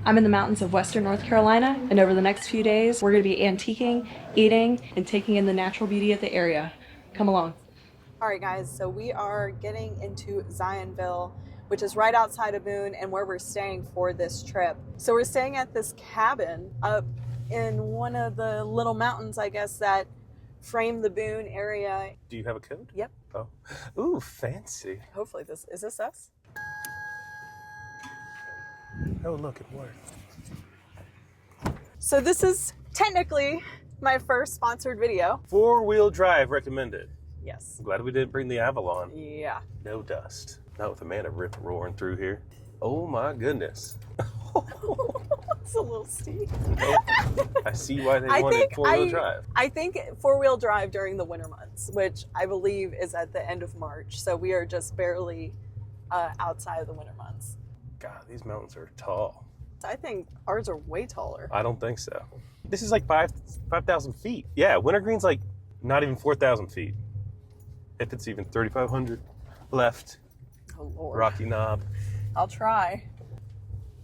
I'm in the mountains of western North Carolina, and over the next few days, we're going to be antiquing, eating, and taking in the natural beauty of the area. Come along. All right, guys, so we are getting into Zionville, which is right outside of Boone and where we're staying for this trip. So we're staying at this cabin up in one of the little mountains, I guess, that frame the Boone area. Do you have a code? Yep. Oh. Ooh, fancy. Hopefully is this us? Oh, look, it worked. So this is technically my first sponsored video. 4-wheel drive recommended. Yes. I'm glad we didn't bring the Avalon. Yeah. No dust. Not with Amanda roaring through here. Oh my goodness. It's a little steep. I see why they wanted 4-wheel drive. I think 4-wheel drive during the winter months, which I believe is at the end of March. So we are just barely outside of the winter months. God, these mountains are tall. I think ours are way taller. I don't think so. This is like 5,000 feet. Yeah, Wintergreen's like not even 4,000 feet. If it's even 3,500 left. Oh, Lord. Rocky Knob. I'll try.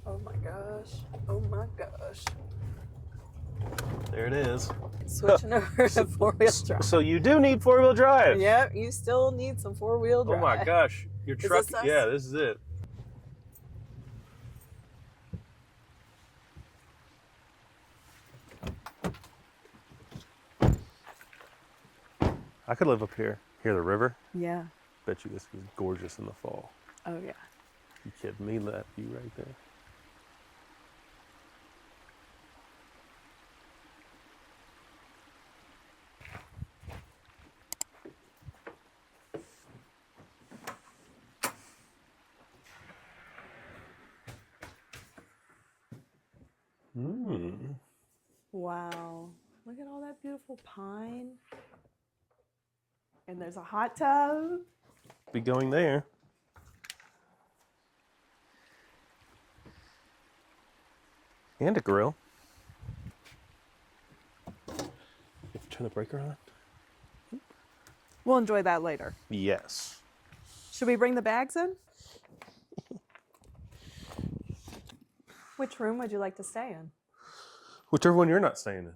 Oh my gosh. Oh my gosh. There it is. Switching over to 4-wheel drive. So you do need 4-wheel drive. Yep, you still need some 4-wheel drive. Oh my gosh. Your truck. Is this us? Yeah, this is it. I could live up here. Hear the river? Yeah. Bet you this is gorgeous in the fall. Oh yeah. You kidding me? That view right there. Wow. Look at all that beautiful pine. And there's a hot tub. Be going there. And a grill. You have to turn the breaker on? We'll enjoy that later. Yes. Should we bring the bags in? Which room would you like to stay in? Whichever one you're not staying in.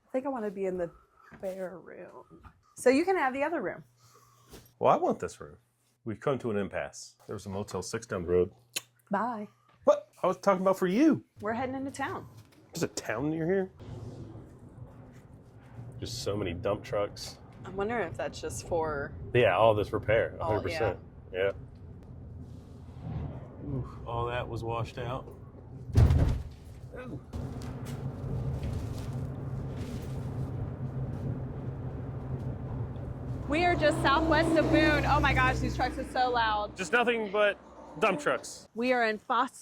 I think I want to be in the bare room. So you can have the other room. Well, I want this room. We've come to an impasse. There's a Motel 6 down the road. Bye. What? I was talking about for you. We're heading into town. There's a town near here? Just so many dump trucks. I'm wondering if that's just for... Yeah, all this repair, 100%. Oh, yeah. Ooh, all that was washed out. Ooh. We are just southwest of Boone. Oh my gosh, these trucks are so loud. Just nothing but dump trucks. We are in Fosco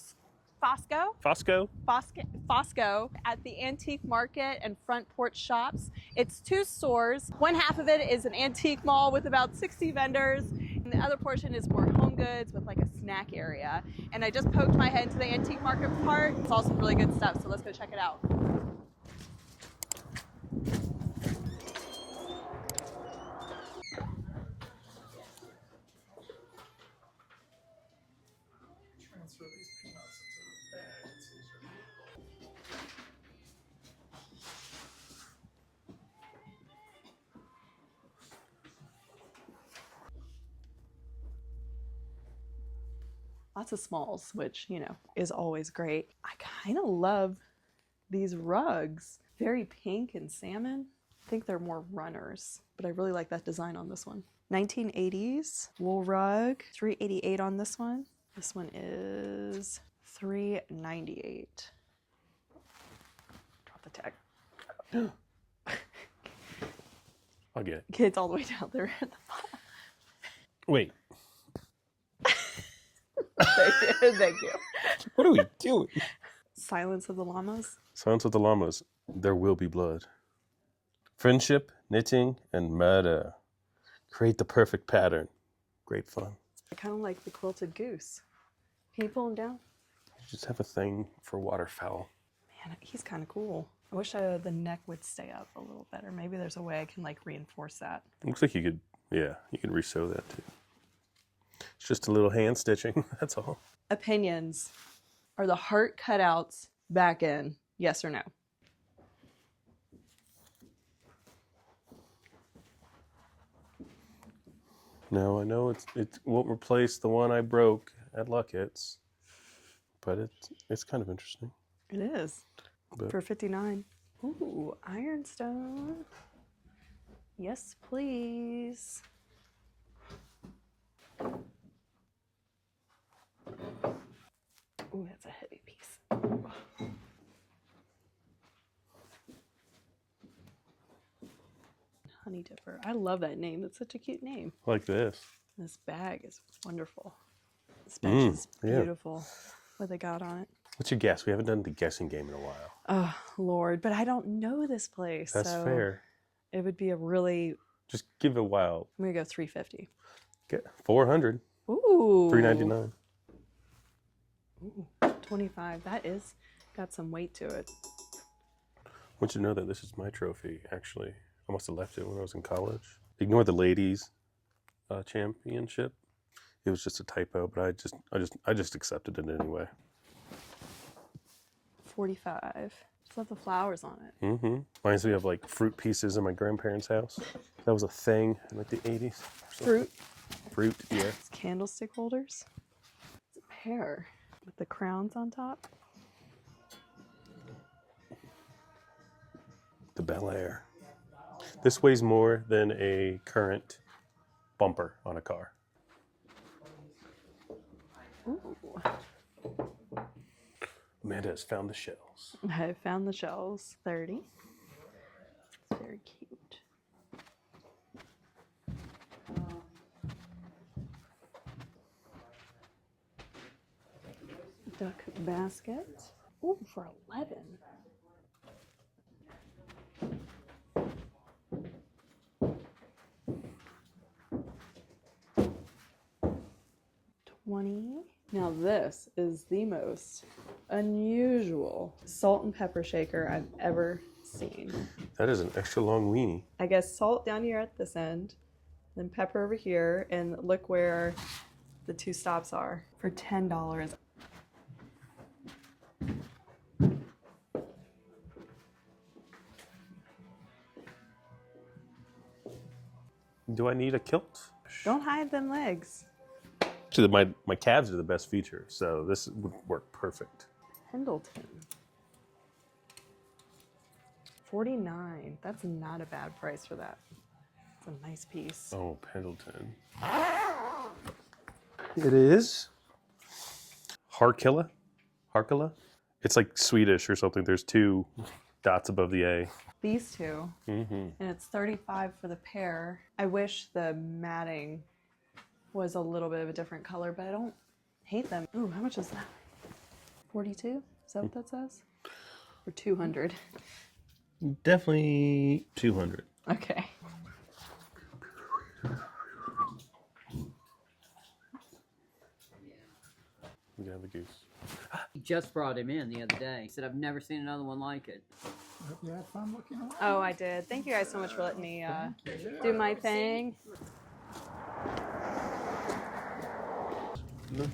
at the Antique Market and Front Porch Shops. It's 2 stores. One half of it is an antique mall with about 60 vendors, and the other portion is more home goods with like a snack area. And I just poked my head into the antique market part. It's all some really good stuff, so let's go check it out. Lots of smalls, which, you know, is always great. I kind of love these rugs. Very pink and salmon. I think they're more runners, but I really like that design on this one. 1980s wool rug, $388 on this one. This one is $398. Drop the tag. I'll get it. Kids all the way down there at the bottom. Wait. Thank you. What are we doing? Silence of the Llamas. Silence of the Llamas. There will be blood. Friendship, knitting, and murder. Create the perfect pattern. Great fun. I kind of like the quilted goose. Can you pull him down? You just have a thing for waterfowl. Man, he's kind of cool. I wish the neck would stay up a little better. Maybe there's a way I can like reinforce that. Looks like you could, yeah, you could re-sew that too. It's just a little hand stitching, that's all. Opinions. Are the heart cutouts back in? Yes or no? No, I know it won't replace the one I broke at Luckett's, but it's kind of interesting. It is. But For $59. Ooh, ironstone. Yes, please. Ooh, that's a heavy piece. Honey Dipper. I love that name. That's such a cute name. like this. This bag is wonderful. This bench is beautiful. Yeah. What they got on it. What's your guess? We haven't done the guessing game in a while. Oh, Lord. But I don't know this place. That's fair. It would be a really... Just give it a wild. I'm going to go 350. Get 400. Ooh. 399. Ooh, 25. That is got some weight to it. I want you to know that this is my trophy, actually. I must have left it when I was in college. Ignore the ladies championship. It was just a typo, but I just accepted it anyway. 45. Just love the flowers on it. Mm-hmm. Reminds me of like fruit pieces in my grandparents' house. That was a thing in like the 80s. Fruit? Fruit, yeah. It's candlestick holders. It's a pear with the crowns on top. The Bel Air. This weighs more than a current bumper on a car. Ooh. Amanda has found the shells. I found the shells. 30. It's very cute. Duck basket. Ooh, for 11. Now this is the most unusual salt and pepper shaker I've ever seen. That is an extra long weenie. I guess salt down here at this end, then pepper over here, and look where the two stops are for $10. Do I need a kilt? Don't hide them legs. Actually, my calves are the best feature, so this would work perfect. Pendleton. 49. That's not a bad price for that. It's a nice piece. Oh, Pendleton. It is Harkilla. It's like Swedish or something. There's two dots above the A. These two. Mm-hmm. And it's $35 for the pair. I wish the matting was a little bit of a different color, but I don't hate them. Ooh, how much is that? 42? Is that what that says? Or 200? Definitely 200. Okay. We have a goose. He just brought him in the other day. He said, I've never seen another one like it. You had fun looking around? Oh, I did. Thank you guys so much for letting me do my thing. No.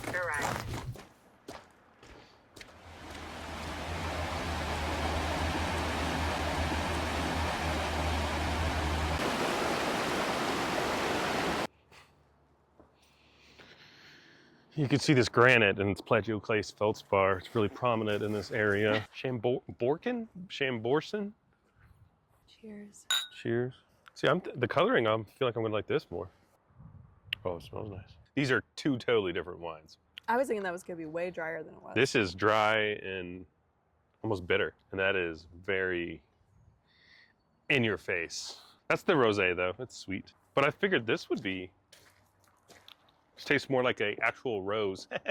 Correct. You can see this granite and it's plagioclase feldspar. It's really prominent in this area. Shamborkin? Shamborson? Cheers. Cheers. See, the coloring, I feel like I'm gonna like this more. Oh, it smells nice. These are two totally different wines. I was thinking that was gonna be way drier than it was. This is dry and almost bitter, and that is very in your face. That's the rosé though, it's sweet. But I figured this would be, this tastes more like an actual rose. I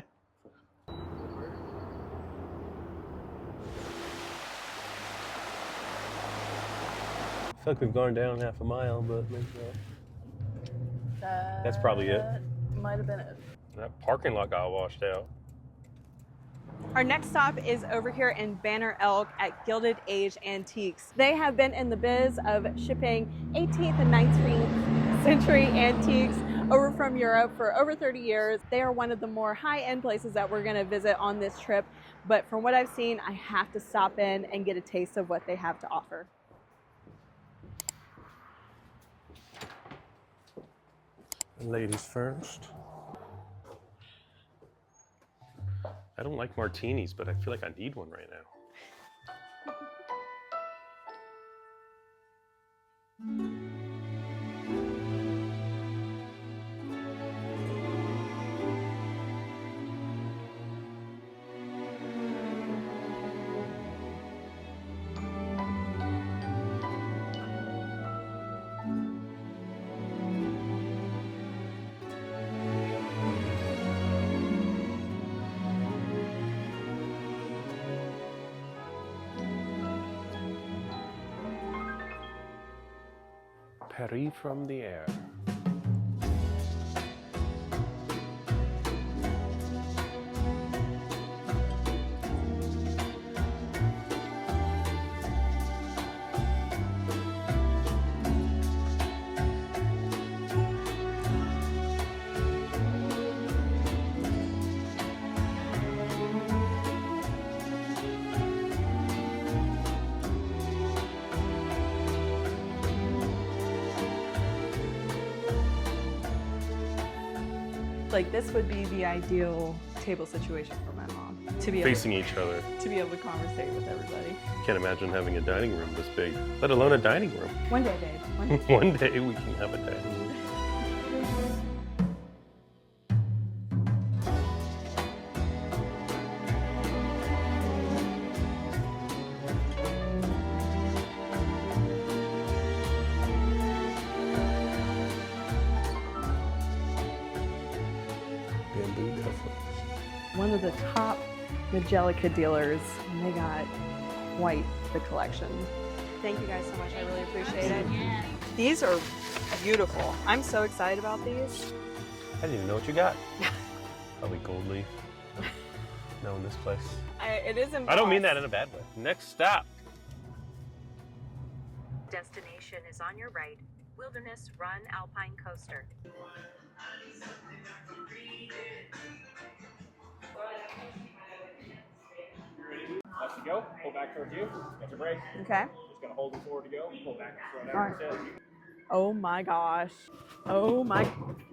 feel like we've gone down half a mile, but maybe not. That's probably it. Might have been it. That parking lot got washed out. Our next stop is over here in Banner Elk at Gilded Age Antiques. They have been in the biz of shipping 18th and 19th century antiques over from Europe for over 30 years. They are one of the more high-end places that we're gonna visit on this trip, but from what I've seen, I have to stop in and get a taste of what they have to offer. Ladies first. I don't like martinis, but I feel like I need one right now. Paris from the air. Like, this would be the ideal table situation for my mom to be Facing each other. to be able to conversate with everybody. Can't imagine having a dining room this big, let alone a dining room. One day, babe. One day. One day we can have a dining room. One of the top Majelica dealers, and they got quite the collection. Thank you guys so much, I really appreciate it. These are beautiful. I'm so excited about these. I didn't even know what you got. Probably gold leaf. No, in this place. It is embossed. I don't mean that in a bad way. Next stop. Destination is on your right. Wilderness Run Alpine Coaster. Left to go, pull back towards you, got your brake. Okay. Just gonna hold it forward to go, pull back and slow All down right. instead. Oh my gosh. Oh my,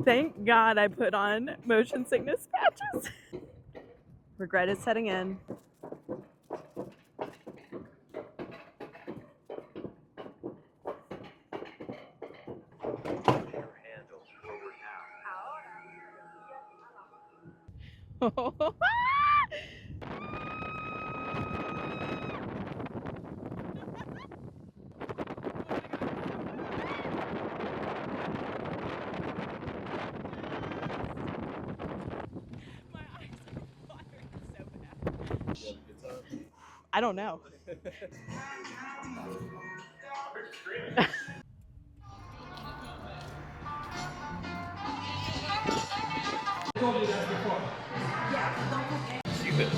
thank God I put on motion sickness patches. Regret is setting in. I don't know. Cuban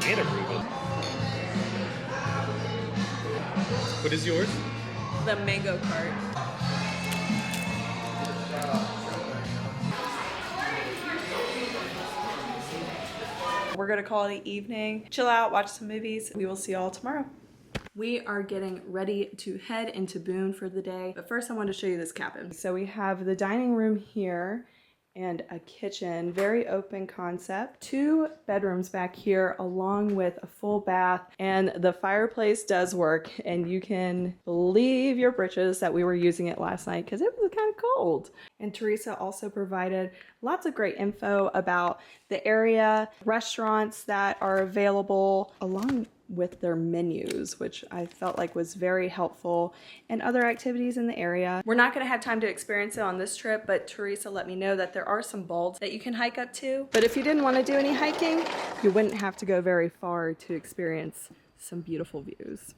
and a Reuben. What is yours? The mango cart. We're gonna call it an evening. Chill out, watch some movies. We will see y'all tomorrow. We are getting ready to head into Boone for the day, but first I want to show you this cabin. So we have the dining room here and a kitchen, very open concept. 2 bedrooms back here along with a full bath, and the fireplace does work, and you can believe your britches that we were using it last night because it was kind of cold. And Teresa also provided lots of great info about the area, restaurants that are available, along with their menus, which I felt like was very helpful, and other activities in the area. We're not gonna have time to experience it on this trip, but Teresa let me know that there are some bulbs that you can hike up to. But if you didn't want to do any hiking, you wouldn't have to go very far to experience some beautiful views.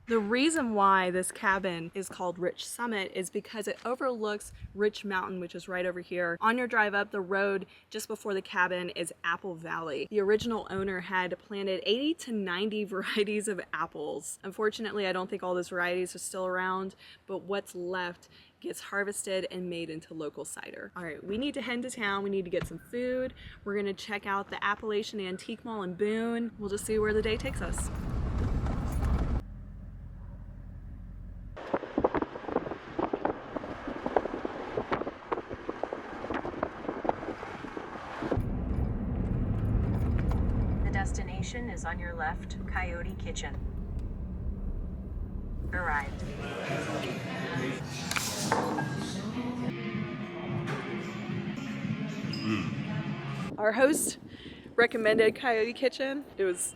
The reason why this cabin is called Rich Summit is because it overlooks Rich Mountain, which is right over here. On your drive up, the road just before the cabin is Apple Valley. The original owner had planted 80 to 90 varieties of apples. Unfortunately, I don't think all those varieties are still around, but what's left gets harvested and made into local cider. All right, we need to head to town. We need to get some food. We're gonna check out the Appalachian Antique Mall in Boone. We'll just see where the day takes us. The destination is on your left, Coyote Kitchen. Arrived. Our host recommended Coyote Kitchen. It was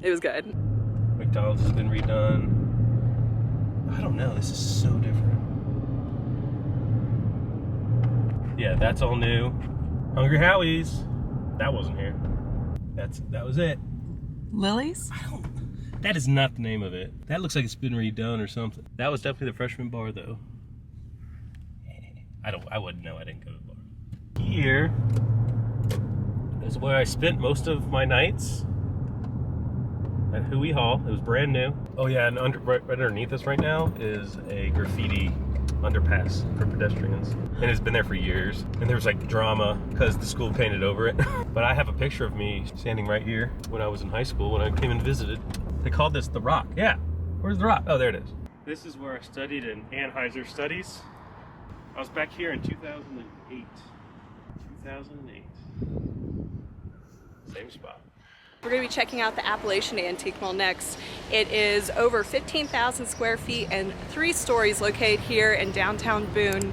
good. McDonald's has been redone. I don't know, this is so different. Yeah, that's all new. Hungry Howie's. That wasn't here. That was it. Lily's? That is not the name of it. That looks like it's been redone or something. That was definitely the freshman bar though. I wouldn't know, I didn't go to the bar. Here is where I spent most of my nights at Huey Hall. It was brand new. Oh yeah, and right underneath us right now is a graffiti underpass for pedestrians. And it's been there for years. And there was like drama because the school painted over it. But I have a picture of me standing right here when I was in high school when I came and visited. They called this the Rock. Yeah, where's the Rock? Oh, there it is. This is where I studied in Anheuser Studies. I was back here in 2008. 2008. Same spot. We're going to be checking out the Appalachian Antique Mall next. It is over 15,000 square feet and 3 stories located here in downtown Boone.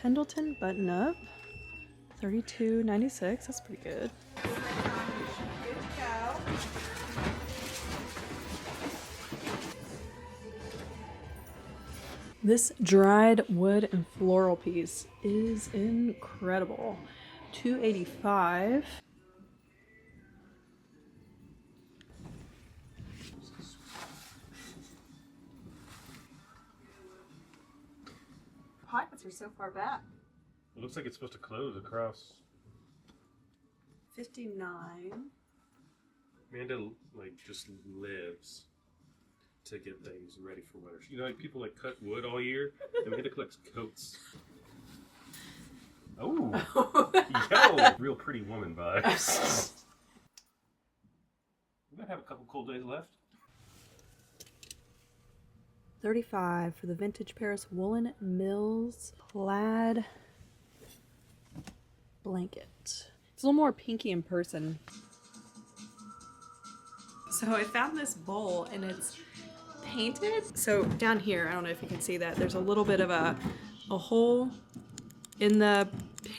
Pendleton button up, $32.96. That's pretty good. This dried wood and floral piece is incredible. $2.85. Pockets are so far back. It looks like it's supposed to close across. $59. Amanda like just lives to get things ready for winter. You know, like people like cut wood all year, and Amanda collects coats. Oh, yo, real pretty woman vibes. We might have a couple cool days left. $35 for the vintage Paris Woolen Mills plaid blanket. It's a little more pinky in person. So I found this bowl and it's painted. So down here, I don't know if you can see that, there's a little bit of a hole in the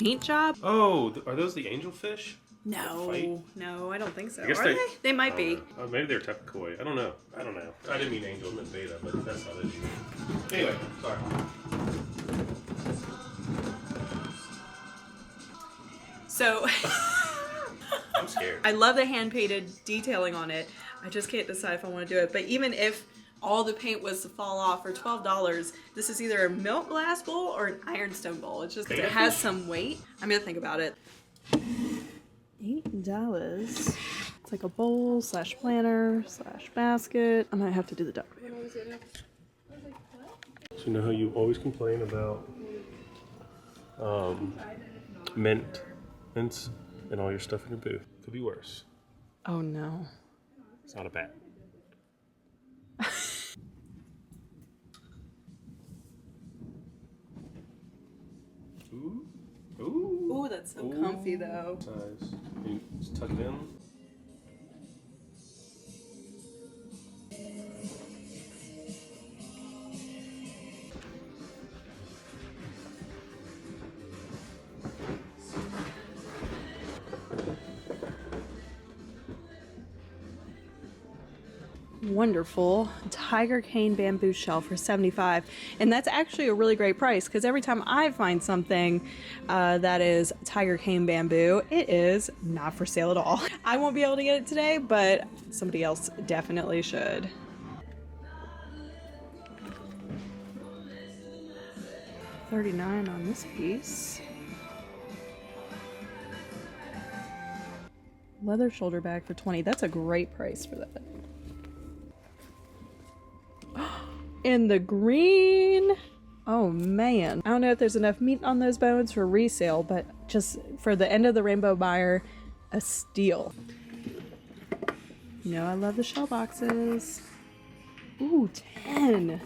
paint job. Oh, are those the angelfish? No, I don't think so. I guess Are they? They might be. Oh, maybe they're type of koi. I don't know. I didn't mean angel, I meant beta, but that's how they do it. Anyway, sorry. So I'm scared. I love the hand-painted detailing on it. I just can't decide if I want to do it. But even if all the paint was to fall off for $12, this is either a milk glass bowl or an ironstone bowl. It's just because it has some weight. I'm going to think about it. $8. It's like a bowl / planner / basket. I might have to do the duck. So you know how you always complain about mints and all your stuff in your booth? Could be worse. Oh no. It's not a bat. Ooh. Ooh. Ooh, that's so comfy though. Size. You just tuck it in. wonderful tiger cane bamboo shell for $75, and that's actually a really great price because every time I find something that is tiger cane bamboo, it is not for sale at all. I won't be able to get it today, but somebody else definitely should. $39 on this piece. Leather shoulder bag for $20. That's a great price for that. In the green. Oh man. I don't know if there's enough meat on those bones for resale, but just for the end of the rainbow buyer, a steal. You know, I love the shell boxes. Ooh, 10.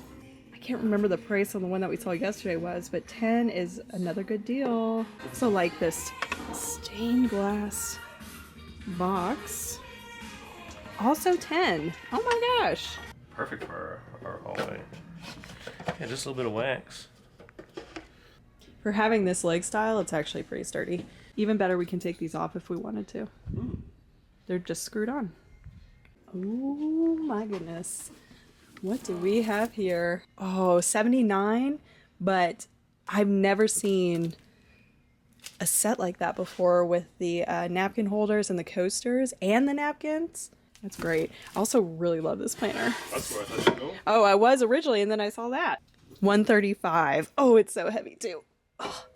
I can't remember the price on the one that we saw yesterday was, but 10 is another good deal. Also like this stained glass box. Also 10. Oh my gosh. Perfect for our hallway. Yeah, just a little bit of wax. For having this leg style, it's actually pretty sturdy. Even better, we can take these off if we wanted to. They're just screwed on. Oh my goodness. What do we have here? Oh, $79, but I've never seen a set like that before with the napkin holders and the coasters and the napkins. That's great. I also really love this planner. That's where I thought you'd go. Oh, I was originally, and then I saw that. $135. Oh, it's so heavy too. Oh,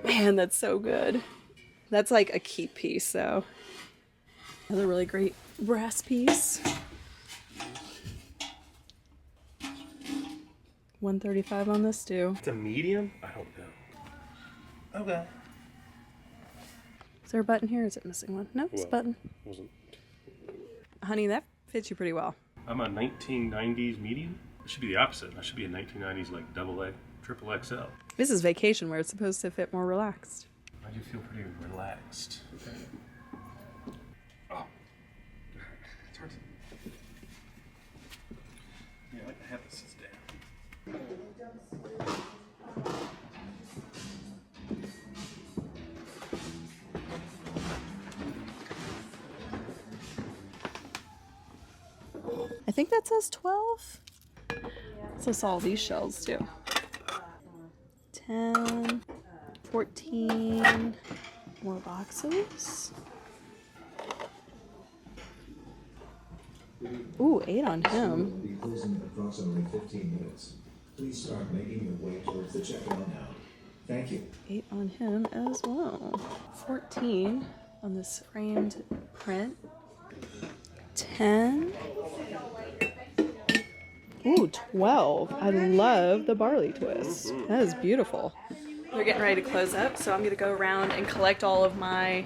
man, that's so good. That's like a keep piece, though. Another really great brass piece. $135 on this too. It's a medium? I don't know. Okay. Is there a button here? Is it missing one? No, it's a button. Wasn't. Honey, that fits you pretty well. I'm a 1990s medium. It should be the opposite. I should be a 1990s like double A, triple XL. This is vacation where it's supposed to fit more relaxed. I do feel pretty relaxed. Oh. It's hard to... Yeah, I like to have this sit down. I think that says 12. So it's all these shells too. 10, 14, more boxes. Ooh, 8 on him. Will be closing in approximately 15 minutes. Please start making your way towards the checkout now. Thank you. 8 on him as well. 14 on this framed print. 10. Ooh, 12. I love the barley twist. That is beautiful. They're getting ready to close up, so I'm going to go around and collect all of my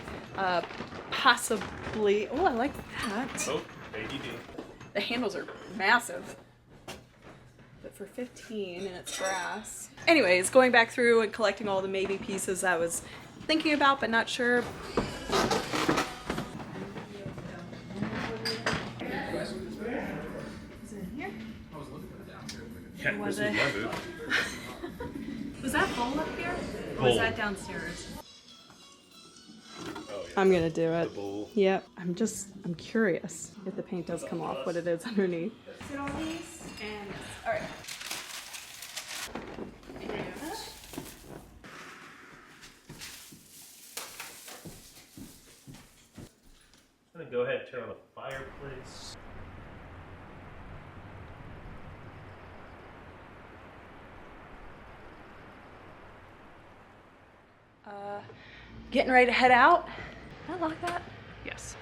possibly... Oh, I like that. Oh, ADD. The handles are massive. But for 15 and it's brass. Anyways, going back through and collecting all the maybe pieces I was thinking about but not sure. Yeah, this is my booth. Was that bowl up here? Or Bowl. was that downstairs? Oh, yeah. I'm gonna do it. The bowl. Yep. I'm curious if the paint does come off, what it is underneath. Sit on these and all right. I'm gonna go ahead and turn on the fireplace. Getting ready to head out. I like that. Yes.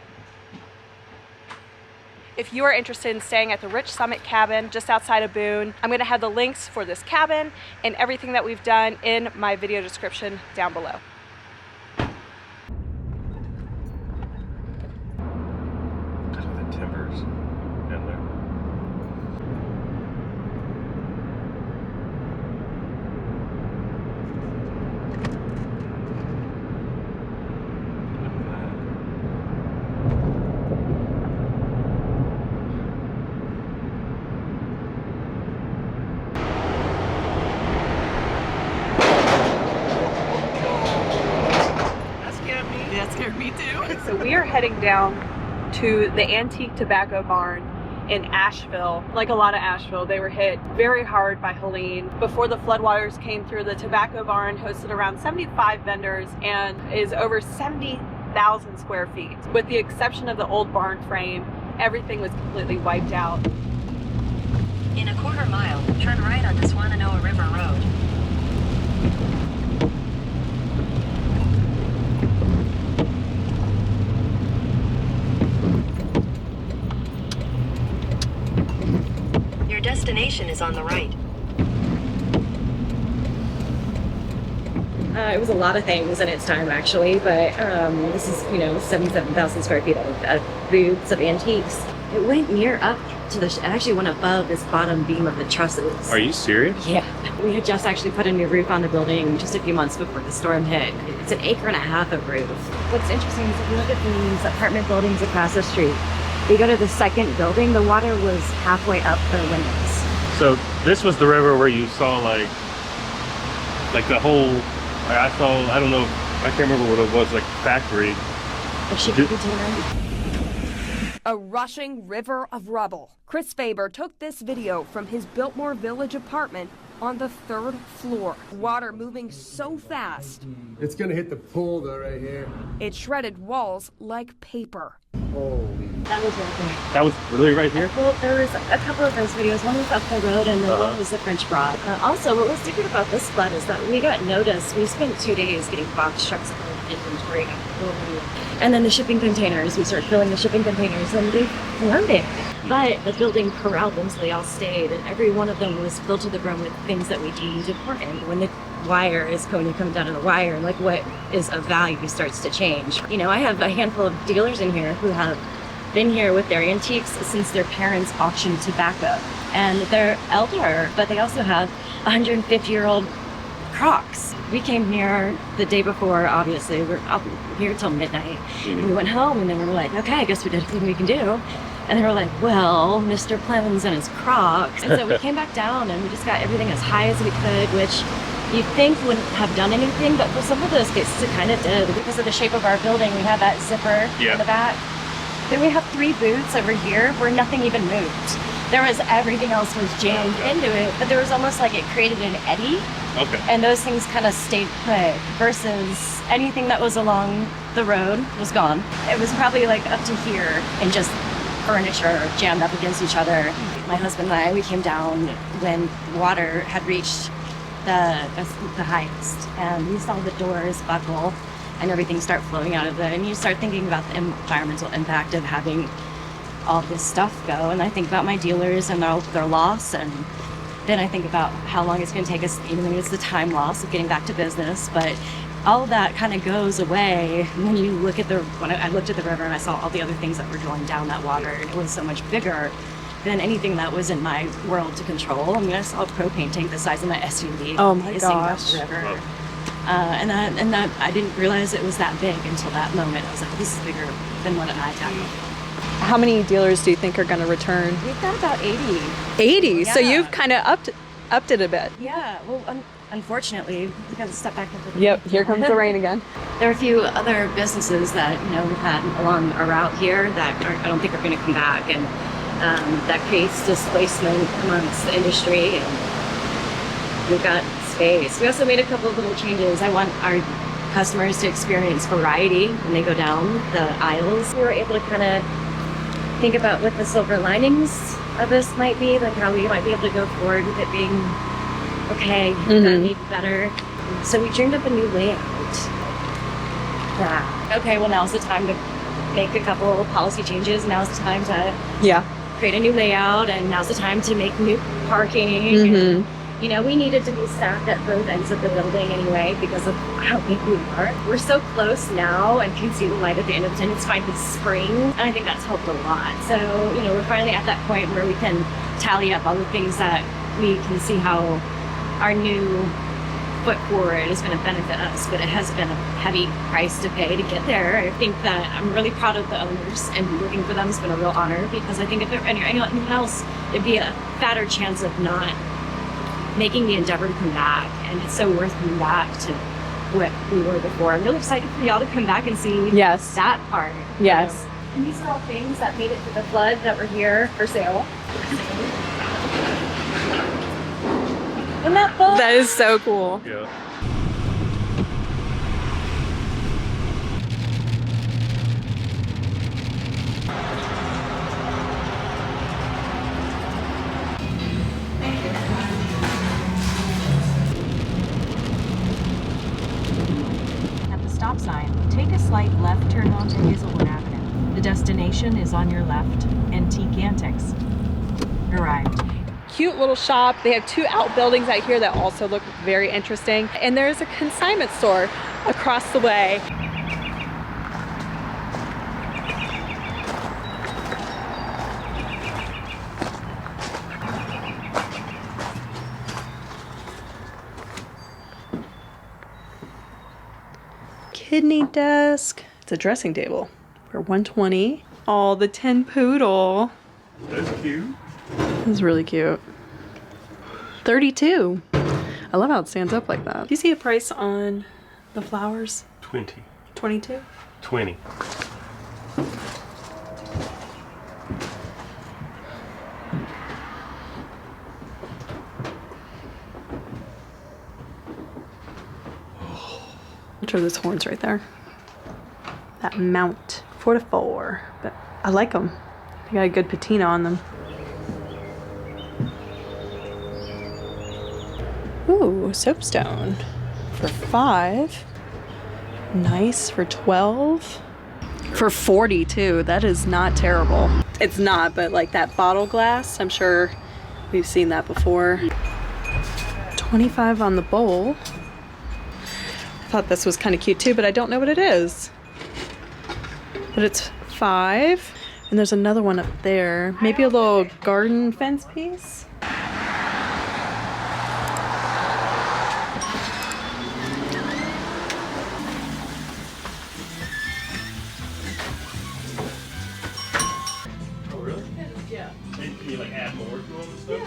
If you are interested in staying at the Rich Summit Cabin just outside of Boone, I'm going to have the links for this cabin and everything that we've done in my video description down below. Look at the timbers in there. That scared me too. So we are heading down to the Antique Tobacco Barn in Asheville. Like a lot of Asheville, they were hit very hard by Helene. Before the floodwaters came through, the tobacco barn hosted around 75 vendors and is over 70,000 square feet. With the exception of the old barn frame, everything was completely wiped out. In a quarter mile, turn right on the Swannanoa River Road. Your destination is on the right. It was a lot of things in its time, actually, but this is, 77,000 square feet of booths, of antiques. It went near up to it actually went above this bottom beam of the trusses. Are you serious? Yeah. We had just actually put a new roof on the building just a few months before the storm hit. It's an acre and a half of roof. What's interesting is if you look at these apartment buildings across the street, you go to the second building, the water was halfway up the windows. So this was the river where you saw like the whole, I don't know, I can't remember what it was, like factory. A shipping container. A rushing river of rubble. Chris Faber took this video from his Biltmore Village apartment on the 3rd floor. Water moving so fast. It's gonna hit the pool though right here. It shredded walls like paper. Holy. That was right there. That was really right here? Well, there was a couple of those videos. One was up the road and then one was the French Broad. Also, what was different about this flood is that we got notice. We spent 2 days getting box trucks of inventory out the building. And then the shipping containers, we started filling the shipping containers and they flooded. But the building corralled them, so they all stayed. And every one of them was filled to the brim with things that we deemed important. When the wire is going to come down to the wire, and like what is of value starts to change. I have a handful of dealers in here who have been here with their antiques since their parents auctioned tobacco. And they're elder, but they also have 150-year-old Crocs. We came here the day before, obviously. We're up here till midnight. And we went home and then we were like, okay, I guess we did everything we can do. And they were like, well, Mr. Clemens and his Crocs. And so we came back down and we just got everything as high as we could, which you'd think wouldn't have done anything, but for some of those cases it kind of did. Because of the shape of our building, we have that zipper in the back. Then we have 3 booths over here where nothing even moved. Everything else was jammed into it, but there was almost like it created an eddy. Okay. And those things kind of stayed put versus anything that was along the road was gone. It was probably like up to here and just furniture jammed up against each other. My husband and I, we came down when water had reached the highest, and we saw the doors buckle and everything start flowing out of it, and you start thinking about the environmental impact of having all this stuff go. And I think about my dealers and their loss, and then I think about how long it's going to take us, even it's the time loss of getting back to business. But all of that kind of goes away when you look at when I looked at the river and I saw all the other things that were going down that water, and it was so much bigger than anything that was in my world to control. I mean, I saw a propane tank the size of my SUV. Oh my hissing down gosh. the river. And that I didn't realize it was that big until that moment. I was like, this is bigger than what I tackled. How many dealers do you think are going to return? We've got about 80. 80? Yeah. So you've kind of upped it a bit. Yeah, well, unfortunately, we got to step back into the Yep, here comes the rain again. There are a few other businesses that, we've had along our route here that I don't think are going to come back, and that creates displacement amongst the industry, and we've got space. We also made a couple of little changes. I want our customers to experience variety when they go down the aisles. We were able to kind of think about what the silver linings of this might be, like how we might be able to go forward with it being okay, that need better. So we dreamed up a new layout. Okay, well, now's the time to make a couple of policy changes. Now's the time to create a new layout, and now's the time to make new parking. And, we needed to be staffed at both ends of the building anyway because of how big we are. We're so close now and can see the light at the end of the tunnel. It's fine this spring, and I think that's helped a lot. So, we're finally at that point where we can tally up all the things that we can see how our new foot forward is going to benefit us, but it has been a heavy price to pay to get there. I think that I'm really proud of the owners, and working for them has been a real honor, because I think if there were anyone else, it'd be a fatter chance of not making the endeavor to come back, and it's so worth coming back to what we were before. I'm really excited for y'all to come back and see that part. Yes. And these are all things that made it through the flood that were here for sale. Isn't that fun? That is so cool. Yeah. At the stop sign, take a slight left turn onto Hazelwood Avenue. The destination is on your left. Antique Antics. Arrived. Cute little shop. They have 2 outbuildings out here that also look very interesting. And there's a consignment store across the way. Kidney desk. It's a dressing table for $120. Oh, the tin poodle. That's cute. That's really cute. $32. I love how it stands up like that. Do you see a price on the flowers? 20. 22? 20. Which are those horns right there? That mount. 4 to 4. But I like them. They got a good patina on them. Ooh, soapstone for $5. Nice for $12. For $42. That is not terrible. It's not, but like that bottle glass, I'm sure we've seen that before. $25 on the bowl. I thought this was kind of cute too, but I don't know what it is. But it's $5. And there's another one up there. Maybe a little garden fence piece. Oh, really? Yeah. Can you like add more to them and stuff?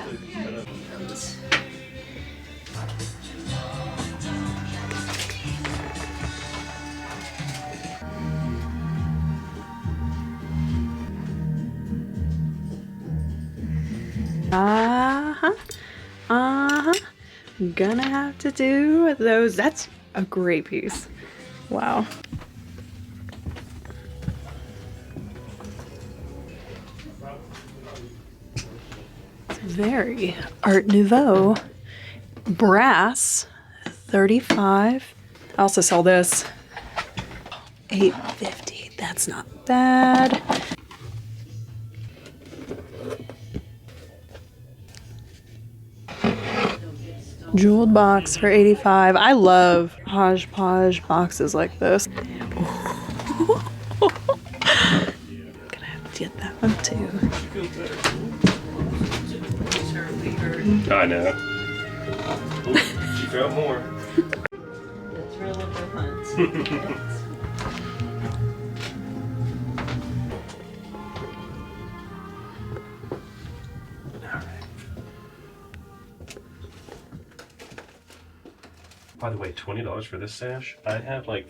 Gonna have to do those. That's a great piece. Wow. It's very Art Nouveau. Brass, $35. I also sell this. $8.50. That's not bad. Jeweled box for $85. I love hodgepodge boxes like this. Gonna have to get that one too. I know. She found more. The thrill of the hunt. By the way, $20 for this sash. I have like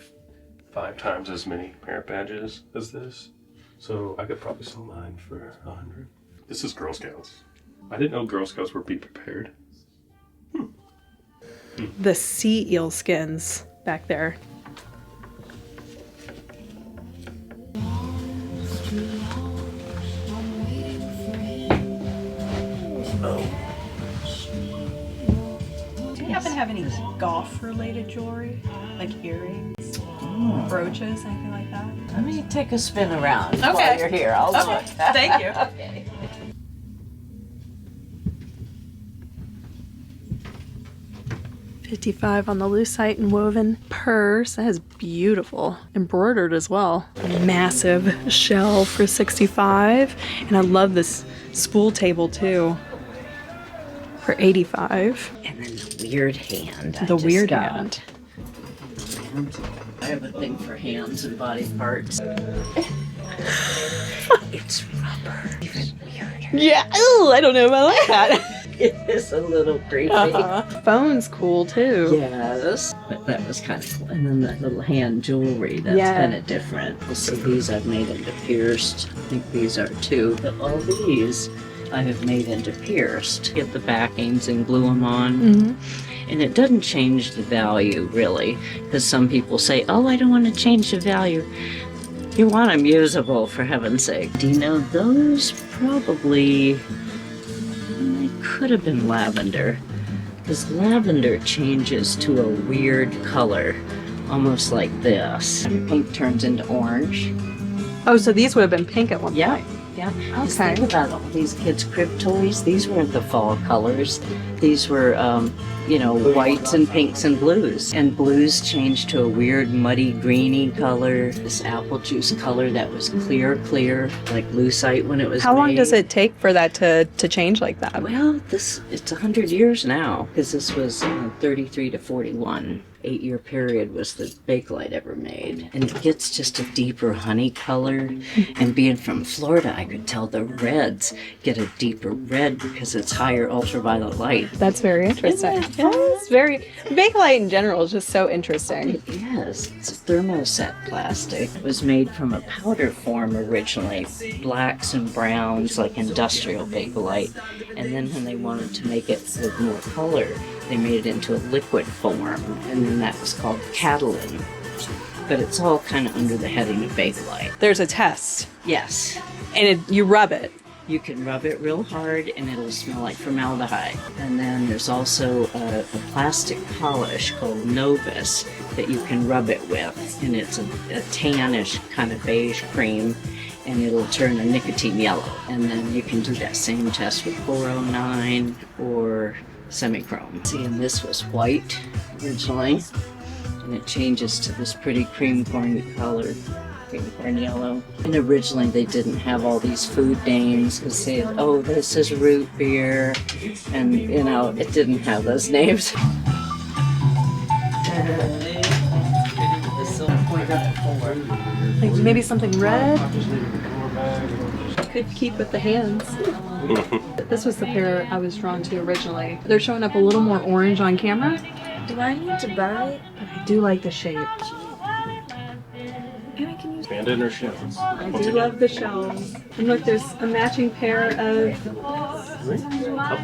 5 times as many parent badges as this, so I could probably sell mine for $100. This is Girl Scouts. I didn't know Girl Scouts were be prepared. The sea eel skins back there. Do you happen to have any golf-related jewelry, like earrings, brooches, anything like that? Let me take a spin around Okay. while you're here. I'll look. Thank you. Okay. $55 on the lucite and woven purse. That is beautiful. Embroidered as well. A massive shell for $65. And I love this spool table too. For $85. And then the weird hand. The weird hand. I have a thing for hands and body parts. It's rubber. Even weirder. Yeah, ooh, I don't know if I like that. It is a little creepy. Phone's cool too. Yes, but that was kind of cool. And then that little hand jewelry, that's kind of different. So these I've made into pierced. I think these are too. But all these I have made into pierced. Get the backings and glue them on. And it doesn't change the value, really, because some people say, oh, I don't want to change the value. You want them usable, for heaven's sake. Do you know, those probably, they could have been lavender, because lavender changes to a weird color, almost like this. Pink turns into orange. Oh, so these would have been pink at one point. Yeah. Just think about all these kids' crib toys. These weren't the fall colors. These were, whites and pinks and blues. And blues changed to a weird muddy greeny color. This apple juice color that was clear, like lucite when it was How long made. does it take for that to change like that? Well, it's 100 years now, because this was 33 to 41. 8-year period was the Bakelite ever made. And it gets just a deeper honey color. And being from Florida, I could tell the reds get a deeper red because it's higher ultraviolet light. That's very interesting. It's very Bakelite in general is just so interesting. Yes, it's a thermoset plastic. It was made from a powder form originally, blacks and browns like industrial Bakelite. And then when they wanted to make it with more color, they made it into a liquid form, and then that was called Catalin. But it's all kind of under the heading of Bakelite. There's a test. Yes. And you rub it. You can rub it real hard and it'll smell like formaldehyde. And then there's also a plastic polish called Novus that you can rub it with. And it's a tannish kind of beige cream, and it'll turn a nicotine yellow. And then you can do that same test with 409 or semichrome. See, and this was white originally, and it changes to this pretty cream corn color, cream corn yellow. And originally they didn't have all these food names, because they said, oh, this is root beer, and it didn't have those names. Like maybe something red. Could keep with the hands. This was the pair I was drawn to originally. They're showing up a little more orange on camera. Do I need to buy? But I do like the shape. Bandit or shells? I do love the shells. And look, there's a matching pair of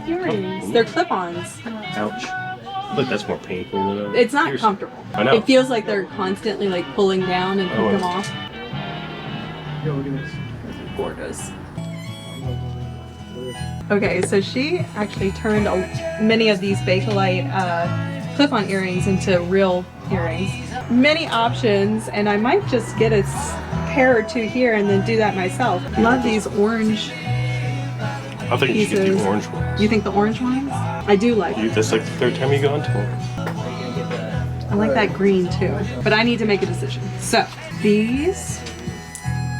earrings. They're clip-ons. Ouch. Look, that's more painful than It's not comfortable. I know. It feels like they're constantly like pulling down and pulling them off. Gorgeous. Okay, so she actually turned many of these Bakelite clip-on earrings into real earrings. Many options, and I might just get a pair or two here and then do that myself. Love these orange I think you should do orange ones. You think the orange ones? I do like them. That's like the third time you go into them. I like that green too, but I need to make a decision. So, these,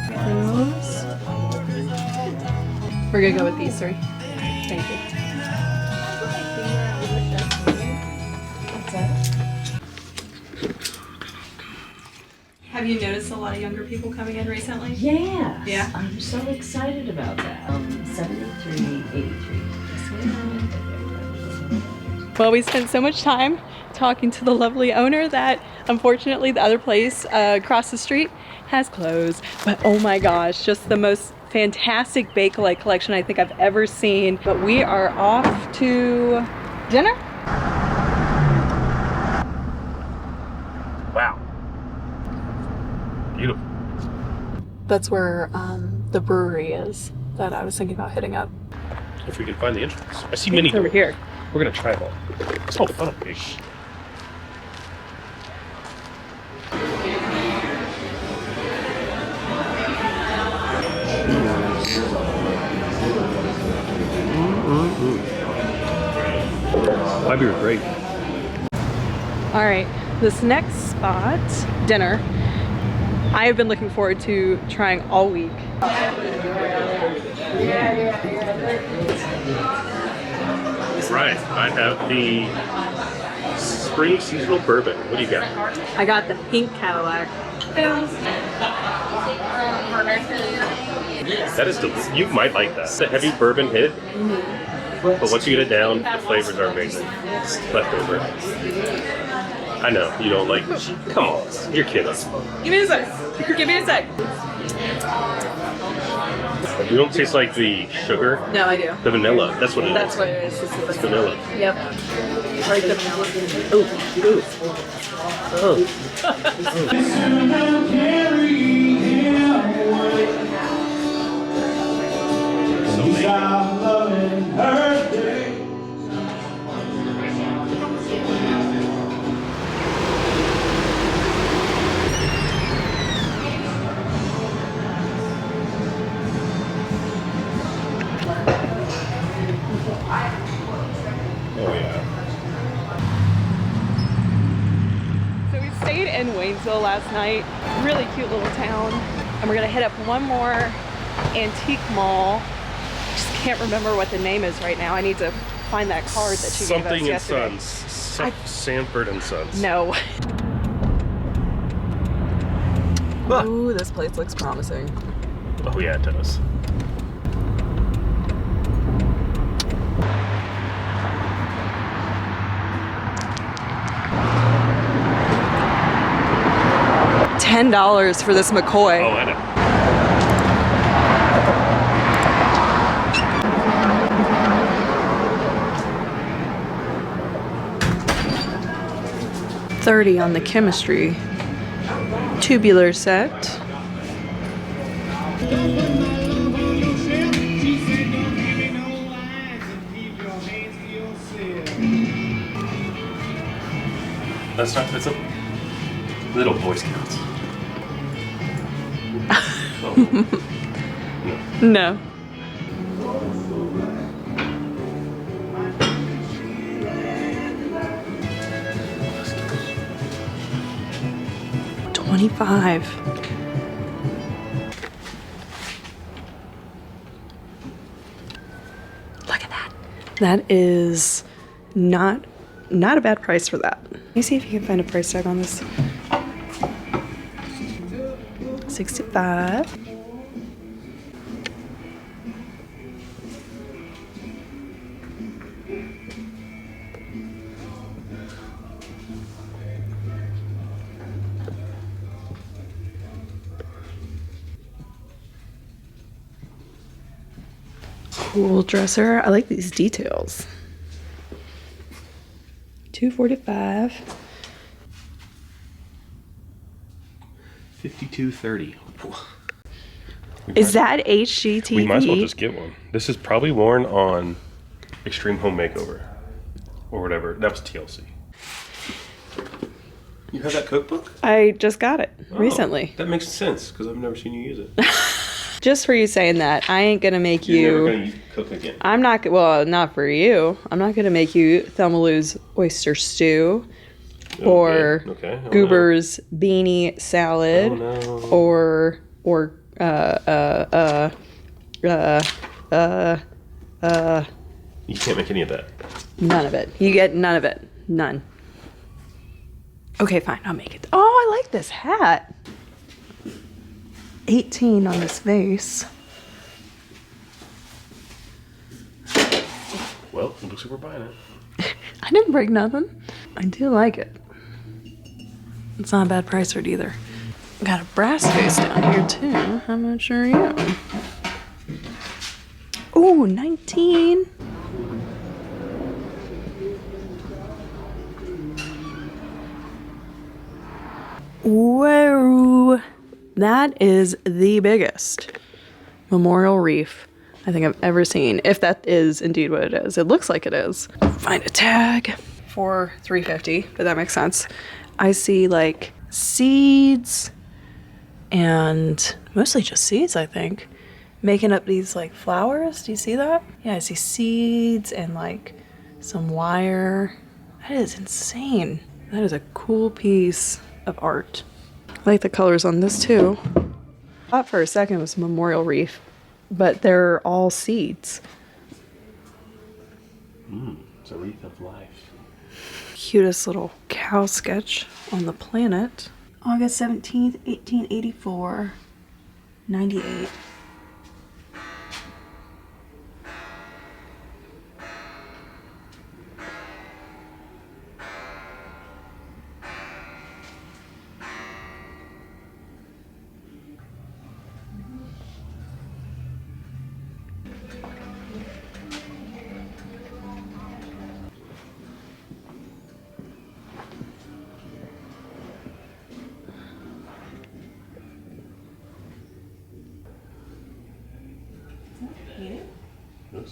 those. We're gonna go with these three. Thank you. Have you noticed a lot of younger people coming in recently? Yeah. Yeah. I'm so excited about that. 73, 83. Well, we spent so much time talking to the lovely owner that unfortunately the other place across the street has closed. But oh my gosh, just the most fantastic Bakelite collection I think I've ever seen. But we are off to dinner. Wow. Beautiful. That's where the brewery is that I was thinking about hitting up. If we can find the entrance. I see many over here. We're gonna try them all. It's all fun, big. Might be great. All right, this next spot, dinner, I have been looking forward to trying all week. Right, I have the spring seasonal bourbon. What do you got? I got the pink Cadillac. That is delicious. You might like that. It's a heavy bourbon hit. But once you get it down, the flavors are amazing. Leftover. I know, you don't like, come on, you're kidding. Give me a sec. Give me a sec. You don't taste like the sugar? No, I do. The vanilla, that's what it is. That's what it is. It's vanilla. Yep. Right, the vanilla. Ooh, ooh. Oh. Oh yeah. So we stayed in Waynesville last night. Really cute little town. And we're gonna hit up one more antique mall. Just can't remember what the name is right now. I need to find that card that she gave us yesterday. Something and Sons. Sanford and Sons. No. Ooh, this place looks promising. Oh yeah, it does. $10 for this McCoy. Oh, I know. $30 on the chemistry tubular set. That's a little Boy Scouts. Oh. No. $25. Look at that. That is not a bad price for that. Let me see if you can find a price tag on this. $65. Cool dresser. I like these details. $245. $52.30. Is that HGTV? We might as well just get one. This is probably worn on Extreme Home Makeover or whatever. That was TLC. You have that cookbook? I just got it recently. That makes sense because I've never seen you use it. Just for you saying that, I ain't gonna make You're never gonna cook again. I'm not. Well, not for you. I'm not gonna make you Thelmalou's oyster stew, or Goober's beanie salad, or You can't make any of that. None of it. You get none of it. None. Okay, fine. I'll make it. Oh, I like this hat. 18 on this vase. Well, it looks like we're buying it. I didn't break nothing. I do like it. It's not a bad price for it either. Got a brass vase down here too. How much are you? Ooh, 19. Whoa. That is the biggest memorial reef I think I've ever seen, if that is indeed what it is. It looks like it is. Find a tag for $3.50, but that makes sense. I see like seeds and mostly just seeds, I think, making up these like flowers. Do you see that? Yeah, I see seeds and like some wire. That is insane. That is a cool piece of art. I like the colors on this too. I thought for a second it was memorial reef, but they're all seeds. It's a wreath of life. Cutest little cow sketch on the planet. August 17th, 1884, 98.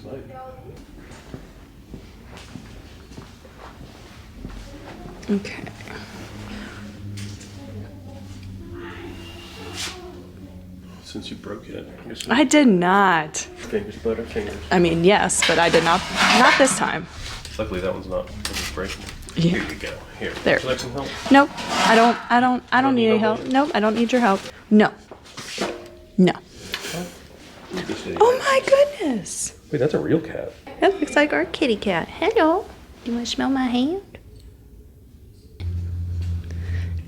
last night. Okay. Since you broke it, I did not. Fingers, butter, fingers. I mean, yes, but I did not. Not this time. Luckily, that one's not breaking. Yeah. Here you go. Here. There. Would you like some help? Nope. I don't need any help. Nope. I don't need your help. No. No. Oh my goodness. Wait, that's a real cat. That looks like our kitty cat. Hello. Do you want to smell my hand?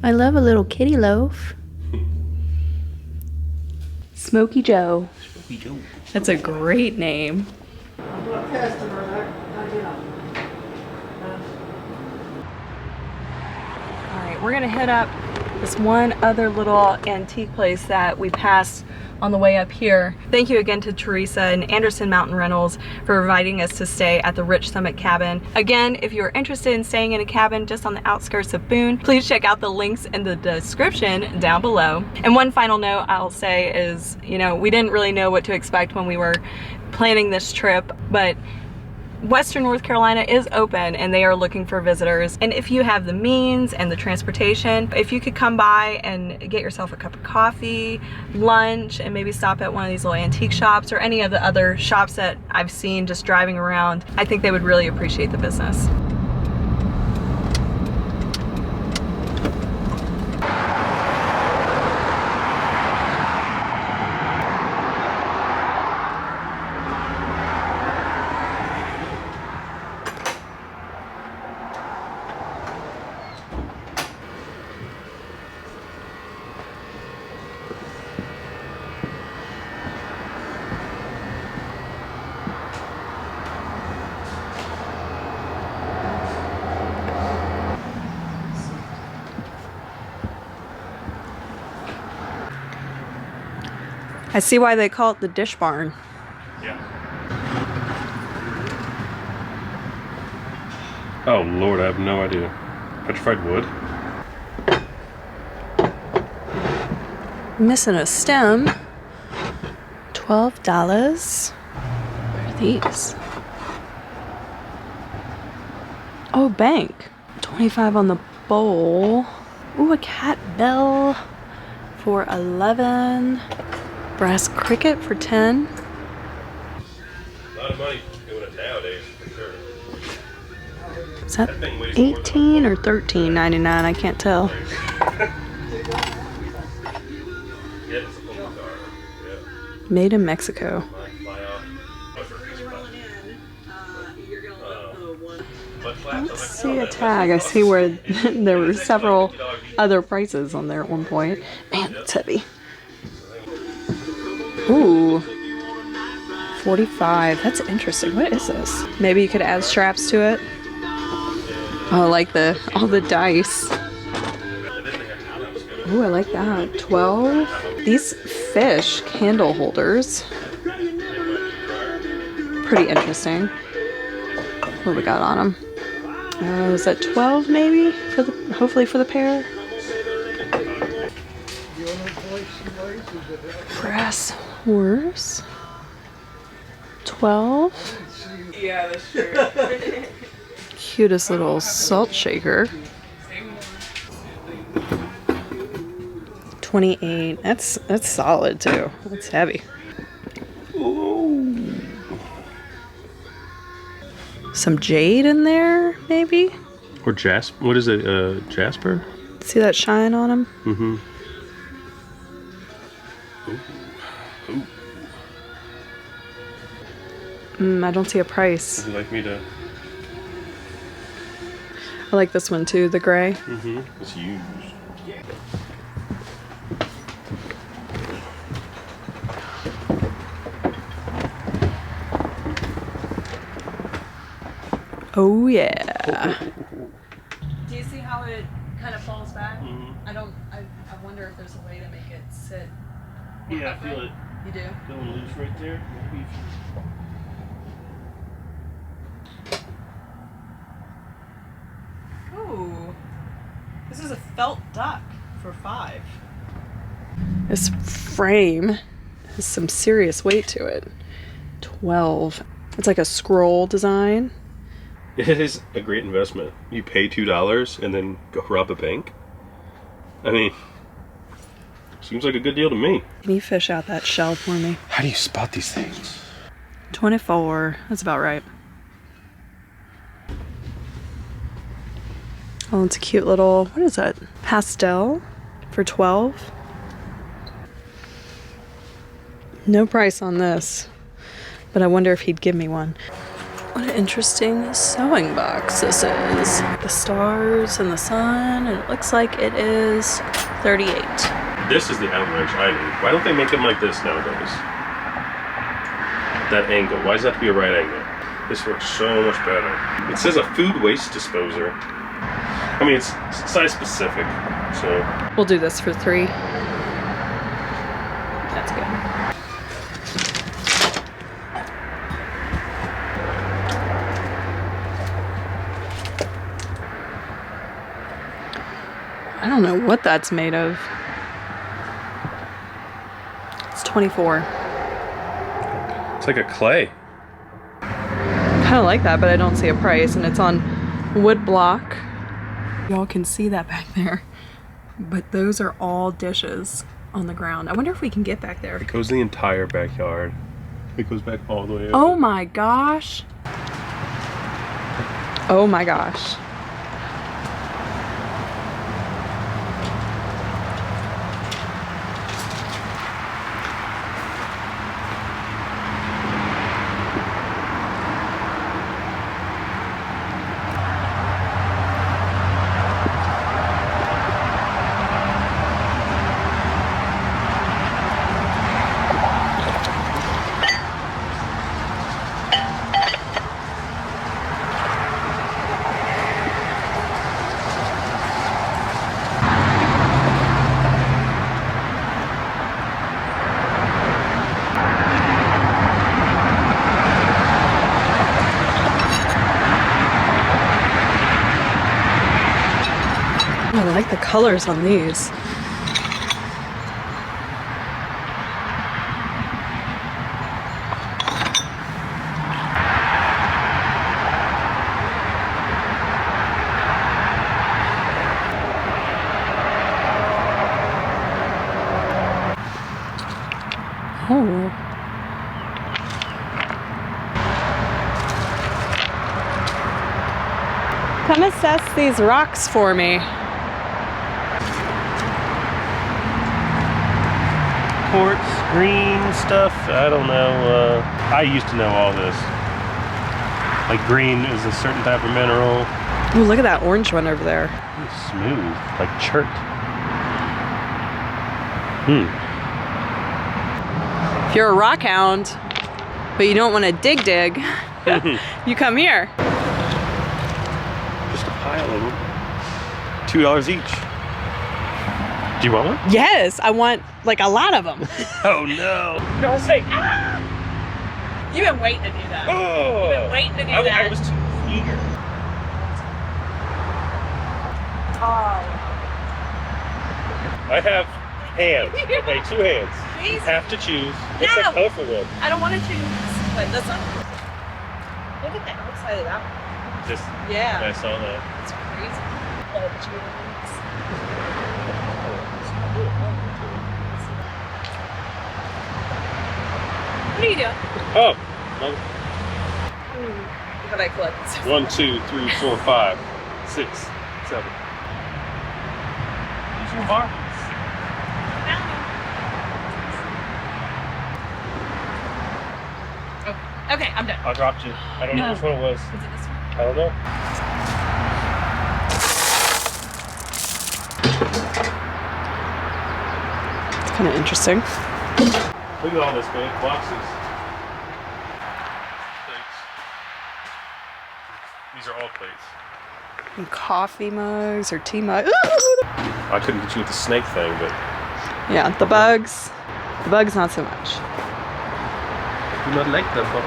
I love a little kitty loaf. Smokey Joe. Smokey Joe. That's a great name. Alright, we're gonna hit up this one other little antique place that we passed on the way up here. Thank you again to Teresa and Anderson Mountain Rentals for inviting us to stay at the Rich Summit Cabin. Again, if you're interested in staying in a cabin just on the outskirts of Boone, please check out the links in the description down below. And one final note I'll say is, you know, we didn't really know what to expect when we were planning this trip, but Western North Carolina is open and they are looking for visitors. And if you have the means and the transportation, if you could come by and get yourself a cup of coffee, lunch, and maybe stop at one of these little antique shops or any of the other shops that I've seen just driving around, I think they would really appreciate the business. I see why they call it the dish barn. Yeah. Oh Lord, I have no idea. Petrified wood? Missing a stem. $12. What are these? Oh, bank. 25 on the bowl. Ooh, a cat bell for 11. Brass cricket for 10. A lot of money doing it nowadays, for sure. Is that 18 or $13.99? I can't tell. Made in Mexico. I don't see a tag. I see where there were several other prices on there at one point. Man, that's heavy. Ooh, 45. That's interesting. What is this? Maybe you could add straps to it. Oh, I like all the dice. Ooh, I like that. 12. These fish candle holders. Pretty interesting. What we got on them? Is that 12 maybe? Hopefully for the pair. Brass horse. 12. Yeah, that's true. Cutest little salt shaker. 28. That's solid too. That's heavy. Ooh. Some jade in there, maybe? Or jasper? What is it? Jasper? See that shine on him? Mm-hmm. I don't see a price. Would you like me to? I like this one too, the gray. Mm-hmm. It's used. Oh yeah. Do you see how it kind of falls back? Mm-hmm. I wonder if there's a way to make it sit. Yeah, I feel it. You do? Feeling loose right there. Maybe. Ooh. This is a felt duck for $5. This frame has some serious weight to it. 12. It's like a scroll design. It is a great investment. You pay $2 and then go rob a bank. I mean, seems like a good deal to me. Can you fish out that shell for me? How do you spot these things? 24. That's about right. Oh, it's a cute little, what is that? Pastel for 12. No price on this, but I wonder if he'd give me one. What an interesting sewing box this is. The stars and the sun, and it looks like it is 38. This is the Allen wrench I need. Why don't they make them like this nowadays? That angle. Why does that have to be a right angle? This works so much better. It says a food waste disposer. I mean, it's size specific, so. We'll do this for 3. That's good. I don't know what that's made of. It's 24. It's like a clay. Kind of like that, but I don't see a price, and it's on wood block. Y'all can see that back there, but those are all dishes on the ground. I wonder if we can get back there. It goes in the entire backyard. It goes back all the way over. Oh my gosh. Oh my gosh. I like the colors on these. Oh. Come assess these rocks for me. Quartz, green stuff, I don't know. I used to know all this. Like green is a certain type of mineral. Ooh, look at that orange one over there. It's smooth, like chert. If you're a rock hound, but you don't want to dig, you come here. Just a pile of them. $2 each. Do you want one? Yes, I want like a lot of them. Oh no. Don't say, ah! You've been waiting to do that. Oh. You've been waiting to do that. I was too eager. Oh. I have hands. Okay, 2 hands. Please. You have to choose. What's No. that colorful one? I don't want to choose. But this one. Look at the outside of that one. Just, Yeah. I saw that. It's crazy. Oh, jeez. What are you doing? Oh. How do I collect? 1, 2, 3, 4, 5, 6, 7. Use your bar. Oh, okay, I'm done. I dropped you. I don't know which one it was. Is it this one? I don't know. It's kind of interesting. Look at all this, man. Boxes. Plates. These are all plates. And coffee mugs or tea mugs. I couldn't get you with the snake thing, but Yeah, the bugs. The bugs, not so much. I do not like the bug.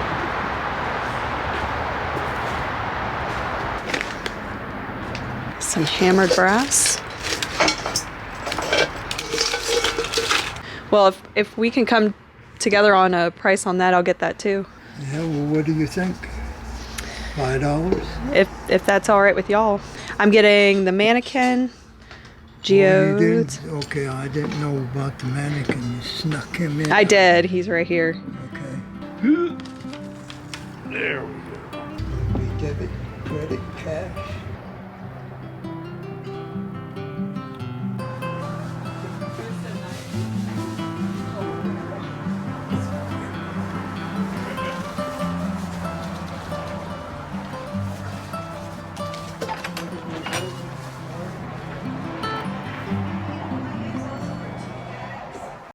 Some hammered brass. Well, if we can come together on a price on that, I'll get that too. Yeah, well, what do you think? $5? If that's all right with y'all. I'm getting the mannequin, geodes. Oh, you did? Okay, I didn't know about the mannequin. You snuck him in. I did. He's right here. Okay. There we go. Maybe debit, credit, cash.